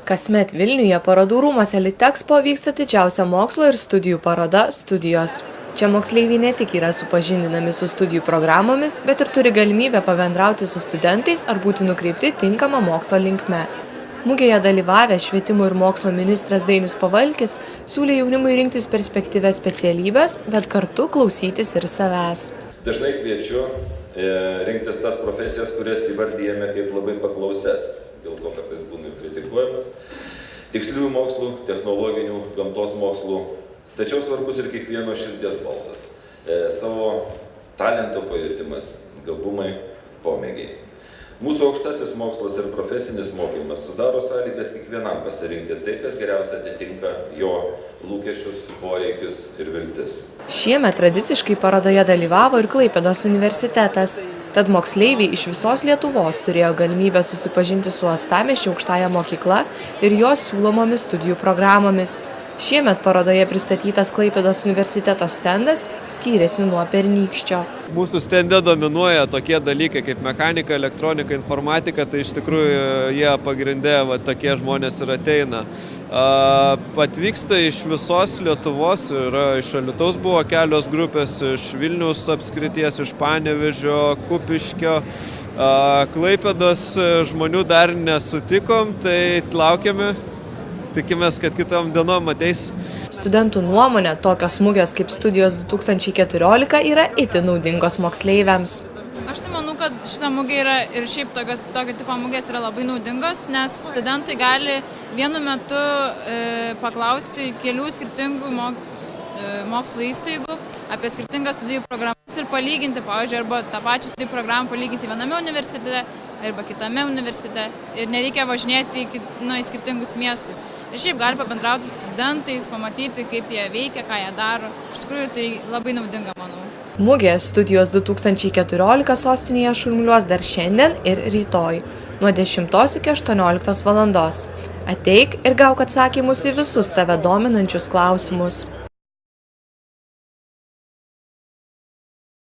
Kasmet Vilniuje parodų rūmuose Litexpo vyksta didžiausia mokslo ir studijų paroda Studijos. Čia moksleiviai ne tik yra supažindinami su studijų programomis, bet ir turi galimybę pabendrauti su studentais ar būti nukreipti tinkamą mokslo linkme. Mugėje dalyvavęs švietimo ir mokslo ministras Dainius Pavalkis siūlė jaunimui rinktis perspektyvias specialybes, bet kartu klausytis ir savęs. Dažnai kviečiu rinktis tas profesijas, kurias įvardyjame kaip labai paklausias, dėl ko kartais būna kritikuojamas, tiksliųjų mokslų, technologinių, gamtos mokslų. Tačiau svarbus ir kiekvieno širdies balsas, savo talento pajutimas, gabumai, pomėgiai. Mūsų aukštasis mokslas ir profesinis mokymas sudaro sąlygas kiekvienam pasirinkti tai, kas geriausia atitinka jo lūkesčius, poreikius ir viltis. Šiemet tradiciškai parodoje dalyvavo ir Klaipėdos universitetas. Tad moksleiviai iš visos Lietuvos turėjo galimybę susipažinti su Uostamiesčio aukštąja mokykla ir jos siūlomomis studijų programomis. Šiemet parodoje pristatytas Klaipėdos universiteto stendas skyrėsi nuo pernykščio. Mūsų stende dominuoja tokie dalykai kaip mechanika, elektronika, informatika, tai iš tikrųjų jie pagrindė tokie žmonės ir ateina. Atvyksta iš visos Lietuvos, iš Alytaus buvo kelios grupės, iš Vilniaus apskrities, iš Panevėžio, Kupiškio. Klaipėdos žmonių dar nesutikom, tai laukiame. Tikimės, kad kitom dienom ateis. Studentų nuomonė, tokios mugės kaip Studijos 2014 yra itin naudingos moksleiviams. Aš tai manau, kad šita mugė yra ir šiaip tokio tipo mugės yra labai naudingos, nes studentai gali vienu metu paklausti kelių skirtingų mokslo įstaigų apie skirtingas studijų programas ir palyginti, pavyzdžiui, arba tą pačią studijų programą palyginti viename universitete arba kitame universitete ir nereikia važinėti į skirtingus miestus. Ir šiaip gali pabendrauti su studentais, pamatyti, kaip jie veikia, ką jie daro. Iš tikrųjų, tai labai naudinga, manau. Mugė Studijos 2014 sostinėje šurmuliuos dar šiandien ir rytoj, nuo 10 iki 18 valandos. Ateik ir gauk atsakymus į visus tave dominančius klausimus.